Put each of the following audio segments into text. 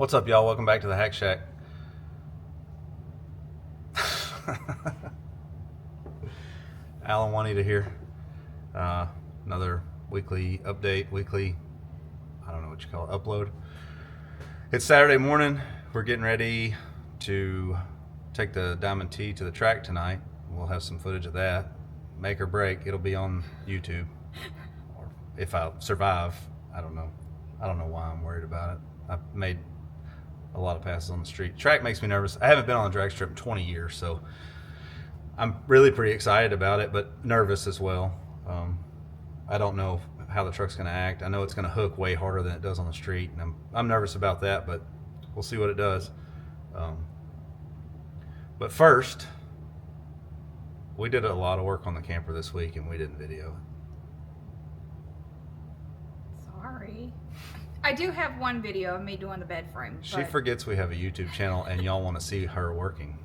What's up, y'all? Welcome back to the Hack Shack. Alan Juanita here. Another weekly update, I don't know what you call it, upload. It's Saturday morning. We're getting ready to take the Diamond T to the track tonight. We'll have some footage of that. Make or break, it'll be on YouTube. Or if I survive, I don't know. I don't know why I'm worried about it. I've made a lot of passes on the street. Track makes me nervous. I haven't been on a drag strip in 20 years, so I'm really pretty excited about it, but nervous as well. I don't know how the truck's going to act. I know it's going to hook way harder than it does on the street, and I'm nervous about that, but we'll see what it does. But first, we did a lot of work on the camper this week, and we didn't video it. Sorry. I do have one video of me doing the bed frame. She forgets we have a YouTube channel, and y'all want to see her working.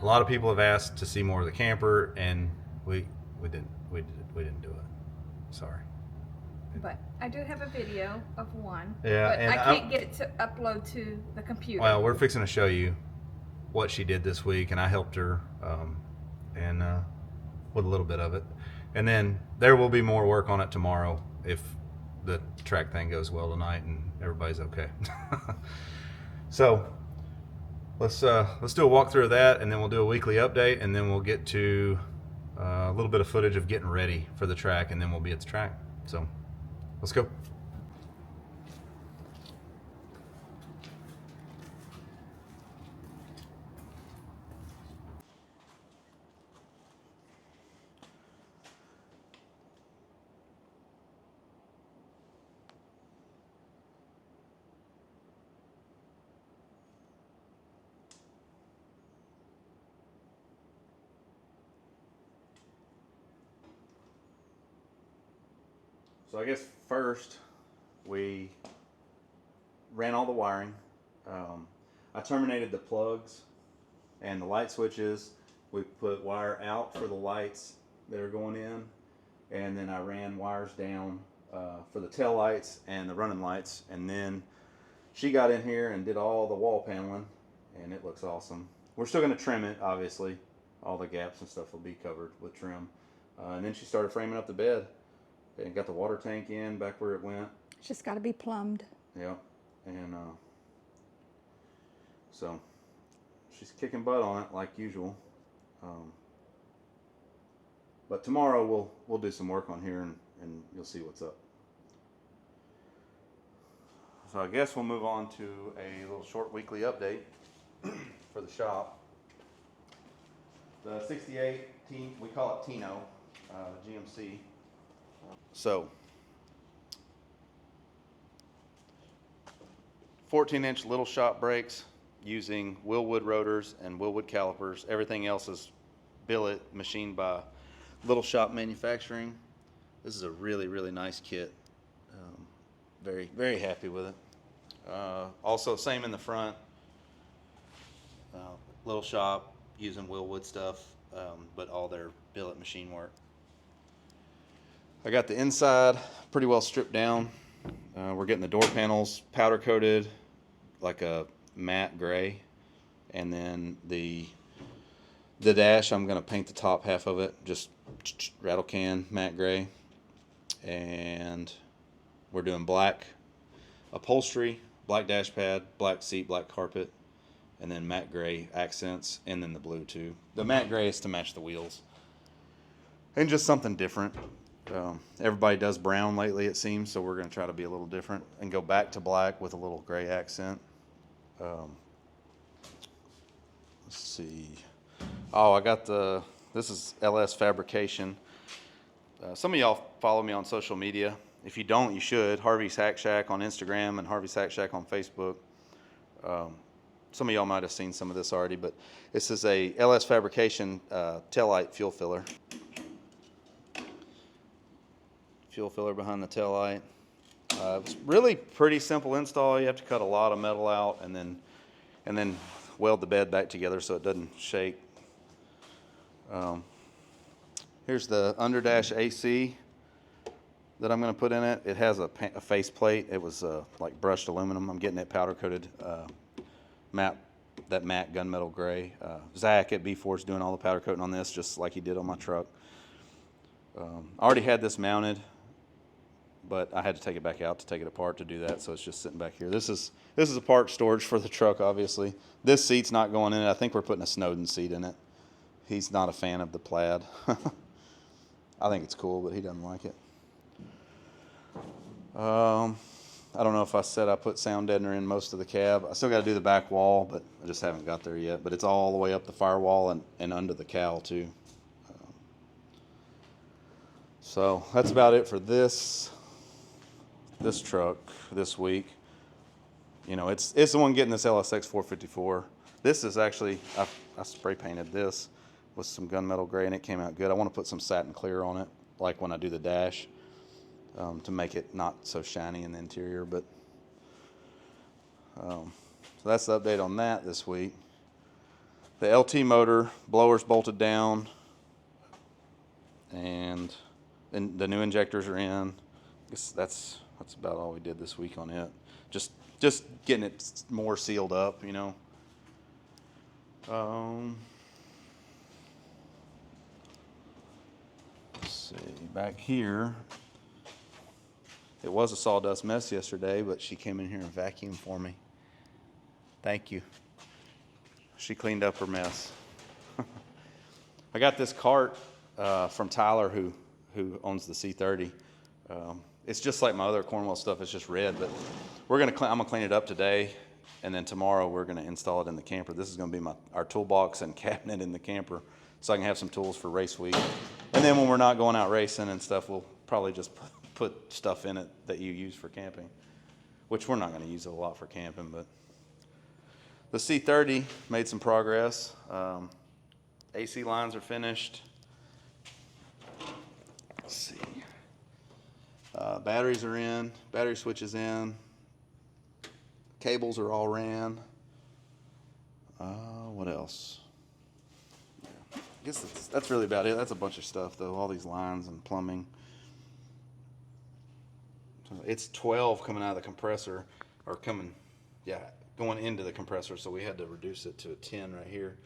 A lot of people have asked to see more of the camper, and we didn't do it. Sorry. But I do have a video of one. Yeah, but and I can't get it to upload to the computer. Well, we're fixing to show you what she did this week, and I helped her, and with a little bit of it. And then there will be more work on it tomorrow if the track thing goes well tonight and everybody's okay. So let's do a walkthrough of that, and then we'll do a weekly update, and then we'll get to a little bit of footage of getting ready for the track, and then we'll be at the track. So let's go. So I guess first we ran all the wiring. I terminated the plugs and the light switches. We put wire out for the lights that are going in, and then I ran wires down for the tail lights and the running lights. And then she got in here and did all the wall paneling, and it looks awesome. We're still going to trim it, obviously. All the gaps and stuff will be covered with trim. And then she started framing up the bed. And got the water tank in back where it went. It's just got to be plumbed. Yeah, and so she's kicking butt on it like usual. But tomorrow we'll do some work on here, and you'll see what's up. So I guess we'll move on to a little short weekly update for the shop. The 68, we call it Tino, GMC. So 14-inch little shop brakes using Willwood rotors and Willwood calipers. Everything else is billet machined by Little Shop Manufacturing. This is a really, really nice kit. Very, very happy with it. Also, same in the front. Little Shop using Willwood stuff, but all their billet machine work. I got the inside pretty well stripped down. We're getting the door panels powder coated like a matte gray, and then the dash, I'm going to paint the top half of it just rattle can matte gray, and we're doing black upholstery, black dash pad, black seat, black carpet, and then matte gray accents, and then the blue too. The matte gray is to match the wheels, and just something different. Everybody does brown lately, it seems, so we're going to try to be a little different and go back to black with a little gray accent. Let's see. Oh, I got this is LS Fabrication. Some of y'all follow me on social media. If you don't, you should. Harvey's Hack Shack on Instagram and Harvey's Hack Shack on Facebook. Some of y'all might have seen some of this already, but this is a LS Fabrication taillight fuel filler. Fuel filler behind the taillight. It's really pretty simple install. You have to cut a lot of metal out and then weld the bed back together so it doesn't shake. Here's the underdash AC. that I'm going to put in it. It has a face plate. It was like brushed aluminum. I'm getting it powder coated matte gunmetal gray. Zach at B4 is doing all the powder coating on this, just like he did on my truck. I already had this mounted, but I had to take it back out to take it apart to do that, so it's just sitting back here. This is a part storage for the truck, obviously. This seat's not going in it. I think we're putting a Snowden seat in it. He's not a fan of the plaid. I think it's cool, but he doesn't like it. I don't know if I said I put sound deadener in most of the cab. I still got to do the back wall, but I just haven't got there yet. But it's all the way up the firewall and under the cowl too. So that's about it for this truck this week. You know, it's the one getting this LSX 454. This is actually, I spray painted this with some gunmetal gray and it came out good. I want to put some satin clear on it, like when I do the dash, to make it not so shiny in the interior. But so that's the update on that this week. The LT motor blower's bolted down, and the new injectors are in. I guess that's about all we did this week on it. Just getting it more sealed up, you know. Let's see, back here, it was a sawdust mess yesterday, but she came in here and vacuumed for me. Thank you. She cleaned up her mess. I got this cart from Tyler, who owns the C30. It's just like my other Cornwell stuff. It's just red, but I'm gonna clean it up today, and then tomorrow we're gonna install it in the camper. This is gonna be our toolbox and cabinet in the camper, so I can have some tools for race week. And then when we're not going out racing and stuff, we'll probably just put stuff in it that you use for camping, which we're not gonna use a lot for camping. But the C30 made some progress. AC lines are finished. Let's see. Batteries are in, battery switches in, cables are all ran. What else? Yeah. I guess that's really about it. That's a bunch of stuff though, all these lines and plumbing. So it's 12 coming out of the compressor, or going into the compressor, so we had to reduce it to a 10 right here.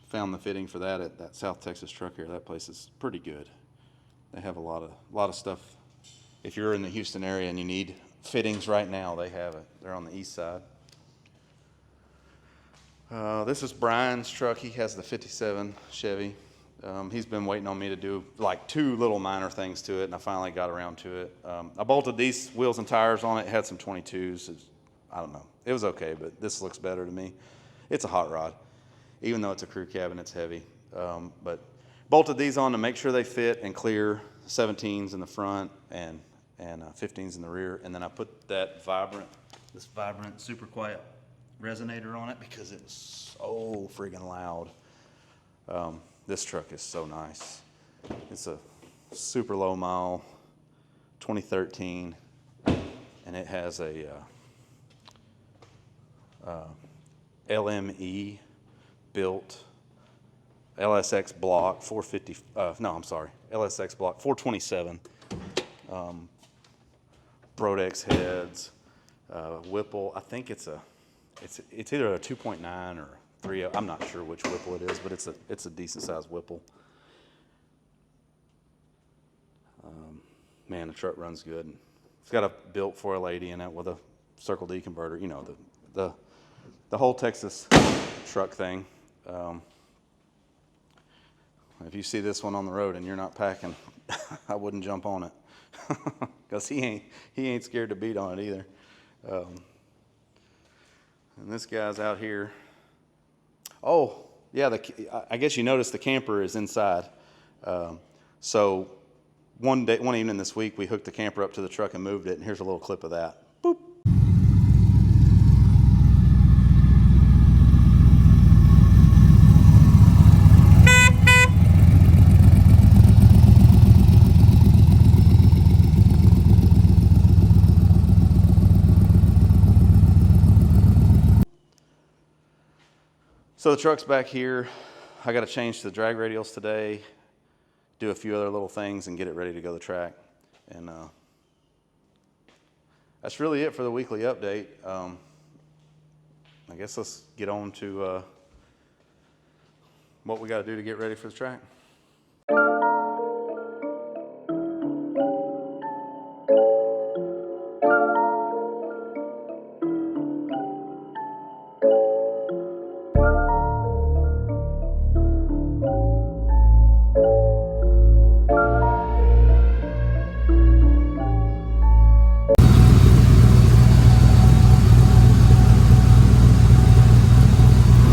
Found the fitting for that at that South Texas truck here. That place is pretty good. They have a lot of stuff. If you're in the Houston area and you need fittings right now, they have it. They're on the east side. This is Brian's truck. He has the 57 Chevy. He's been waiting on me to do like 2 little minor things to it, and I finally got around to it. I bolted these wheels and tires on it. It had some 22s. I don't know. It was okay, but this looks better to me. It's a hot rod. Even though it's a crew cab and it's heavy. But bolted these on to make sure they fit and clear, 17s in the front and 15s in the rear. And then I put this vibrant, super quiet resonator on it because it was so friggin' loud. This truck is so nice. It's a super low mile, 2013, and it has a LME built LSX block 450. LSX block 427. Brodex heads, Whipple. I think it's either a 2.9 or 3. I'm not sure which Whipple it is, but it's a decent sized Whipple. Man, the truck runs good. It's got a built for a lady in it with a Circle D converter. You know, the whole Texas truck thing. If you see this one on the road and you're not packing, I wouldn't jump on it because he ain't scared to beat on it either. And this guy's out here. Oh yeah, I guess you noticed the camper is inside. So one evening this week we hooked the camper up to the truck and moved it, and here's a little clip of that. Boop. So the truck's back here. I got to change the drag radials today. do a few other little things and get it ready to go to the track. And that's really it for the weekly update. I guess let's get on to what we got to do to get ready for the track.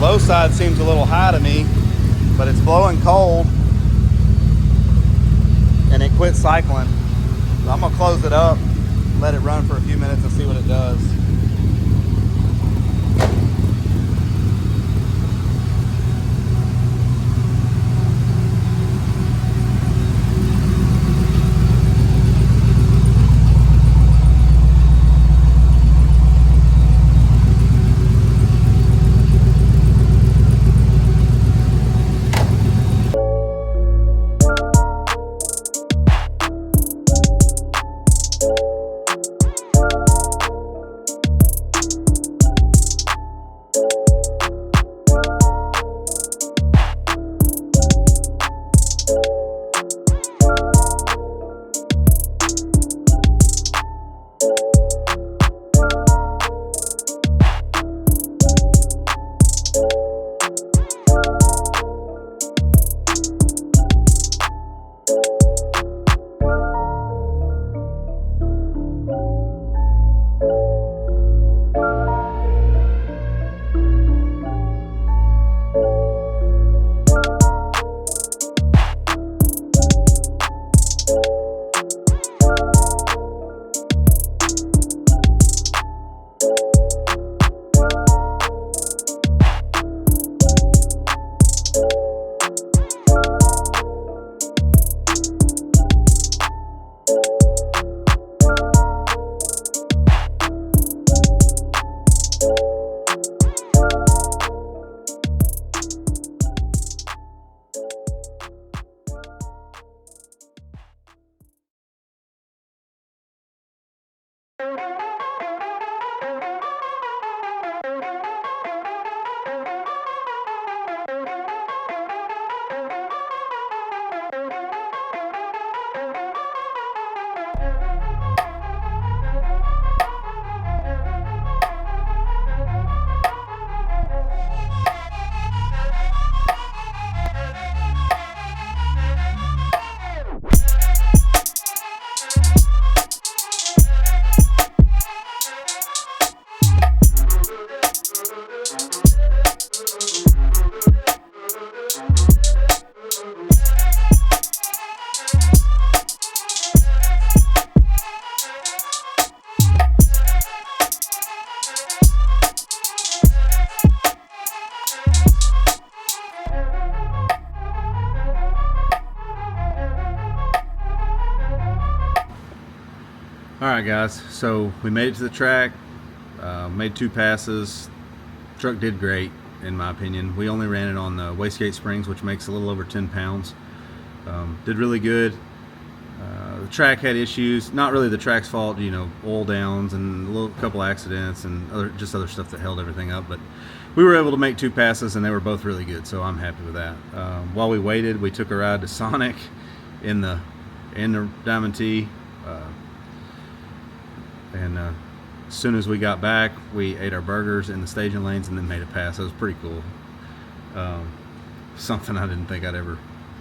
Low side seems a little high to me, but it's blowing cold and it quit cycling. So I'm gonna close it up, let it run for a few minutes and see what it does. Alright guys, so we made it to the track, made 2 passes. Truck did great in my opinion. We only ran it on the wastegate springs, which makes a little over 10 pounds. Did really good. The track had issues, not really the track's fault, you know, oil downs and a couple accidents and other stuff that held everything up, but we were able to make 2 passes and they were both really good, so I'm happy with that. While we waited, we took a ride to Sonic in the Diamond T. And as soon as we got back, we ate our burgers in the staging lanes and then made a pass. That was pretty cool. Something I didn't think I'd ever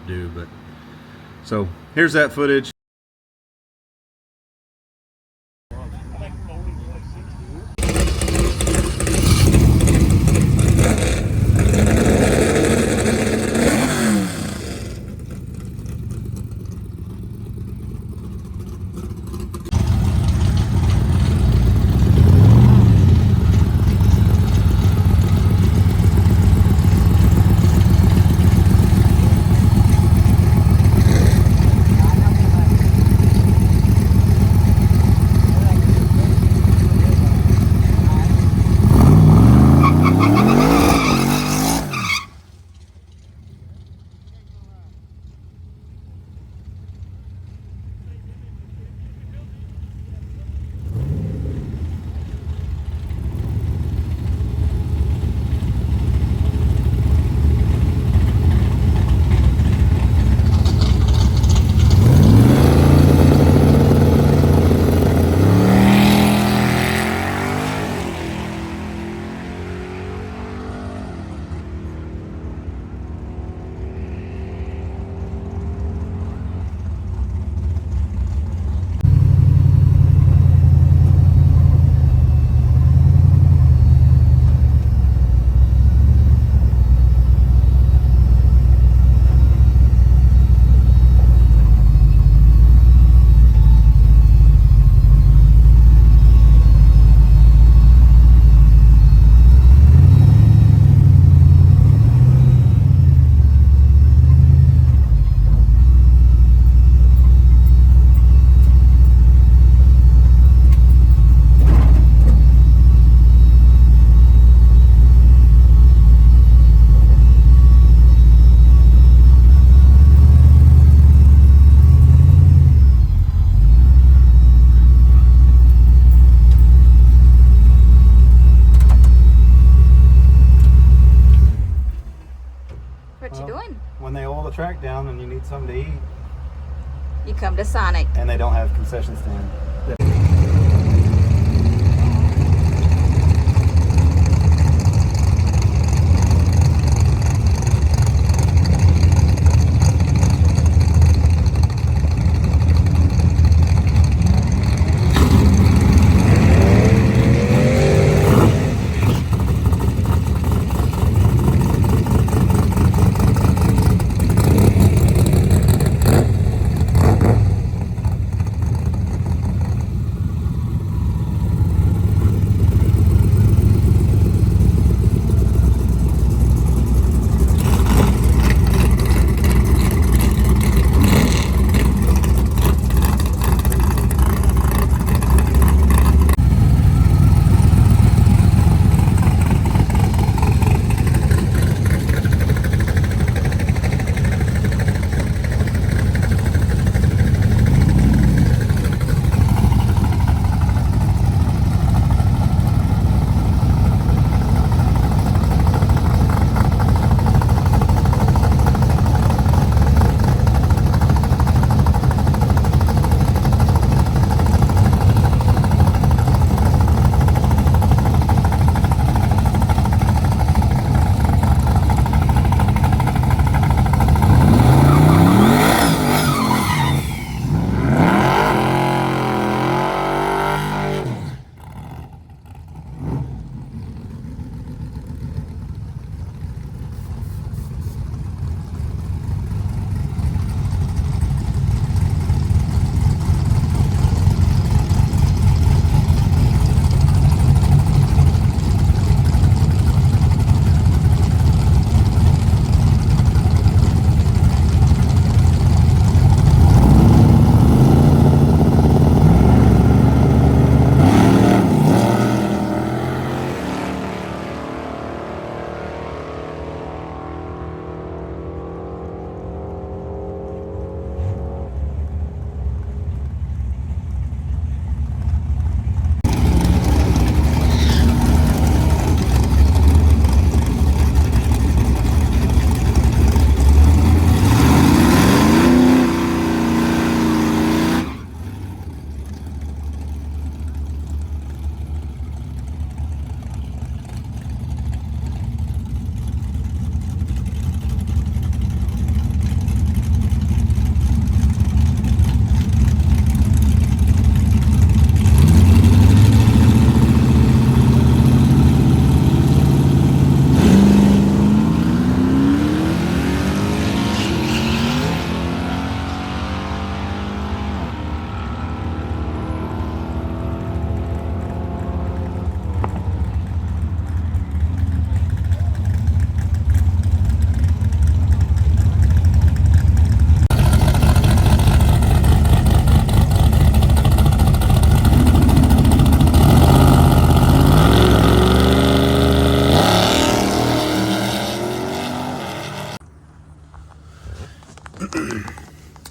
do, but so here's that footage. track down and you need something to eat, You come to Sonic. and they don't have concession stand.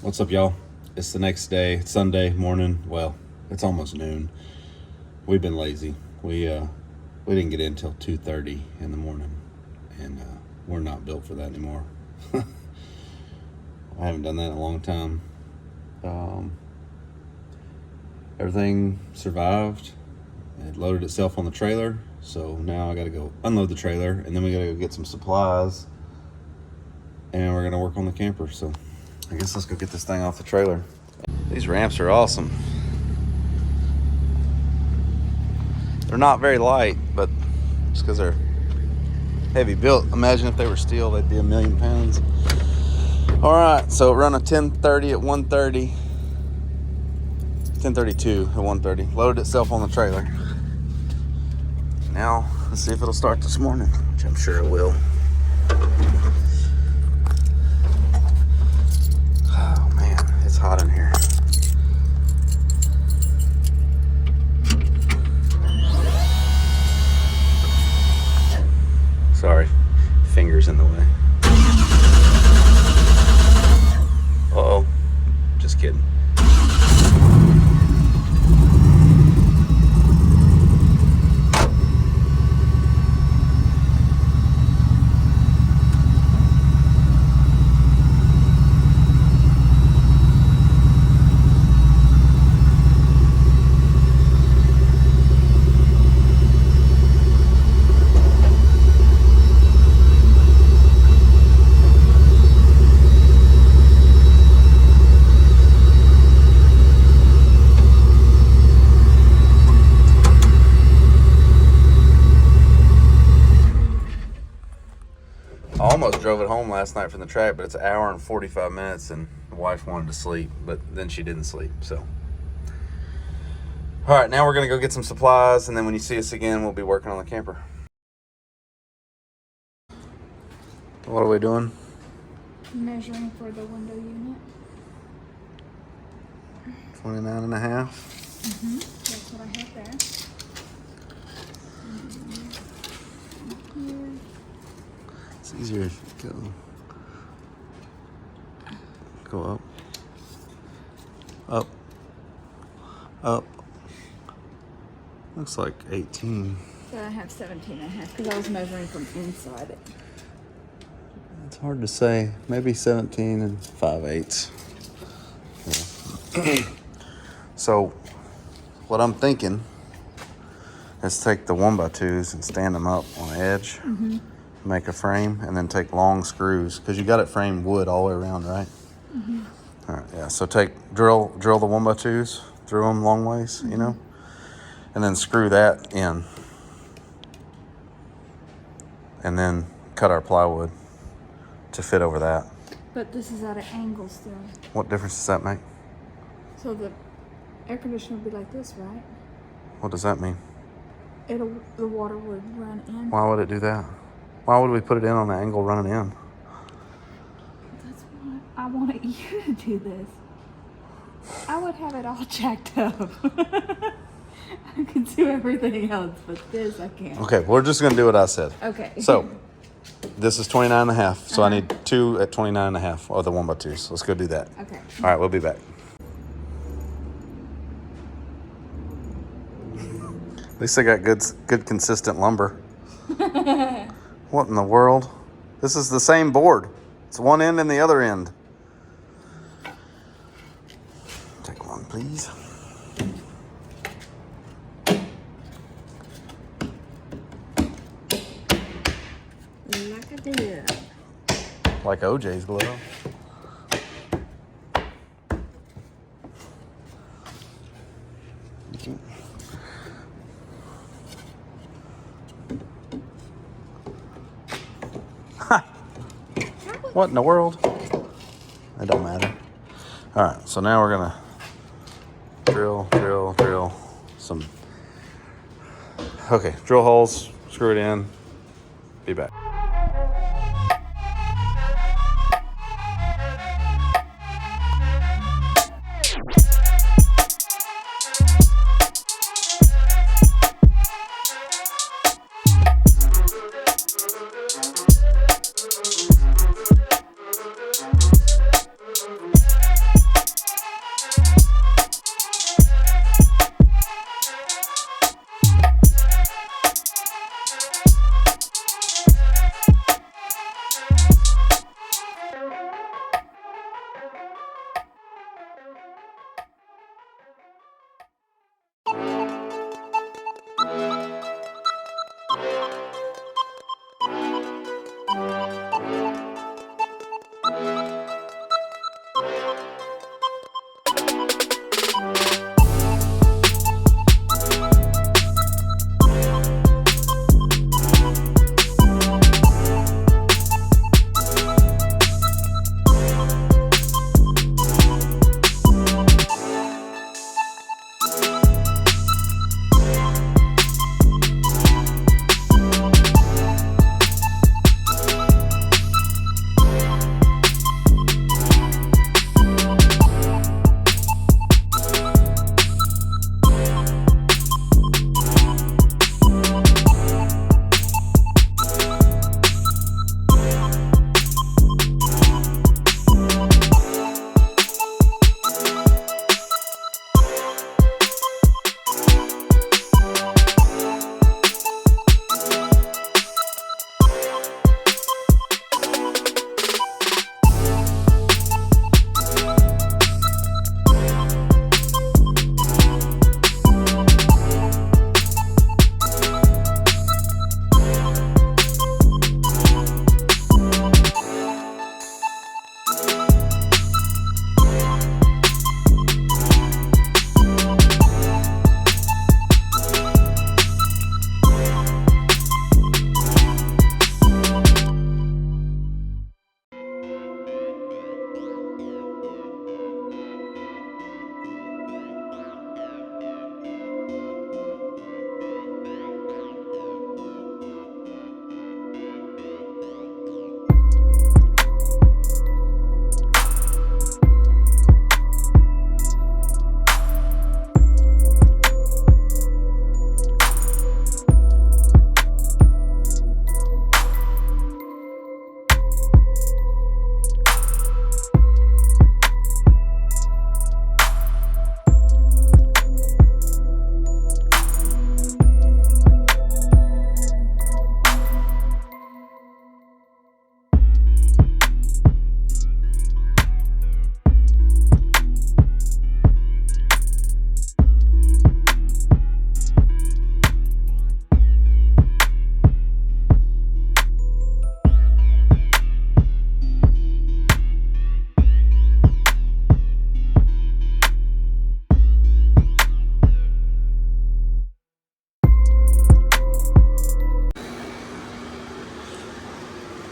What's up, y'all? It's the next day, it's Sunday morning. Well, it's almost noon. We've been lazy. We didn't get in until 2:30 in the morning, and we're not built for that anymore. I haven't done that in a long time. Everything survived. It loaded itself on the trailer, so now I gotta go unload the trailer, and then we gotta go get some supplies, and we're gonna work on the camper. So I guess let's go get this thing off the trailer. These ramps are awesome. They're not very light, but just because they're heavy built. Imagine if they were steel, they'd be 1,000,000 pounds. All right, so run a 1030 at 130. 1032 at 130. Loaded itself on the trailer. Now, let's see if it'll start this morning, which I'm sure it will. Oh man, it's hot in here. Sorry, fingers in the way. Uh-oh, just kidding. drove it home last night from the track, but it's an hour and 45 minutes, and the wife wanted to sleep, but then she didn't sleep, so. All right, now we're gonna go get some supplies, and then when you see us again, we'll be working on the camper. What are we doing? Measuring for the window unit. 29 and a half. That's what I have there. It's easier if you go up, up, up. Looks like 18. So I have 17 and a half because I was measuring from inside it. It's hard to say. Maybe 17 and 5/8. Yeah. So, what I'm thinking is take the 1x2s and stand them up on the edge, make a frame, and then take long screws because you got it framed wood all the way around, right? All right, yeah. So drill the 1x2s through them long ways, you know, and then screw that in, and then cut our plywood to fit over that. But this is at an angle still. What difference does that make? So the air conditioner would be like this, right? What does that mean? The water would run in. Why would it do that? Why would we put it in on the angle running in? That's why I wanted you to do this. I would have it all jacked up. I could do everything else, but this I can't. Okay, we're just gonna do what I said. Okay. So, this is 29 and a half. So I need 2 at 29 and a half, or the 1x2s. Let's go do that. Okay. All right, we'll be back. At least I got good consistent lumber. What in the world? This is the same board. It's one end and the other end. Take one, please. Like I did. Like OJ's glove. What in the world? It don't matter. All right, so now we're gonna drill some. Okay, drill holes, screw it in, be back.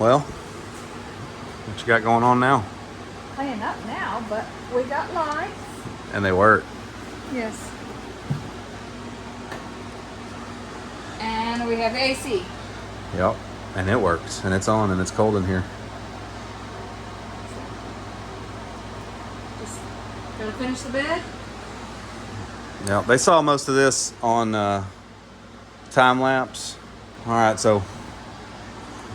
Well, what you got going on now? Cleaning up now, but we got lights. And they work. Yes. And we have AC. Yep. And it works. And it's on and it's cold in here. Just gotta finish the bed. Yep. They saw most of this on time lapse. All right, so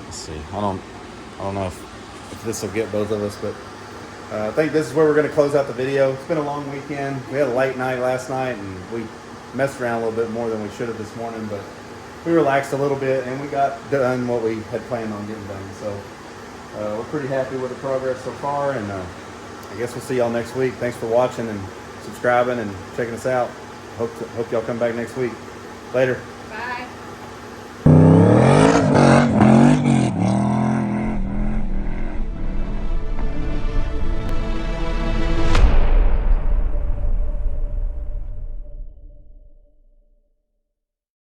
let's see. I don't know if this will get both of us, but I think this is where we're going to close out the video. It's been a long weekend. We had a late night last night, and we messed around a little bit more than we should have this morning, but we relaxed a little bit, and we got done what we had planned on getting done. So we're pretty happy with the progress so far, and I guess we'll see y'all next week. Thanks for watching and subscribing and checking us out. Hope y'all come back next week. Later.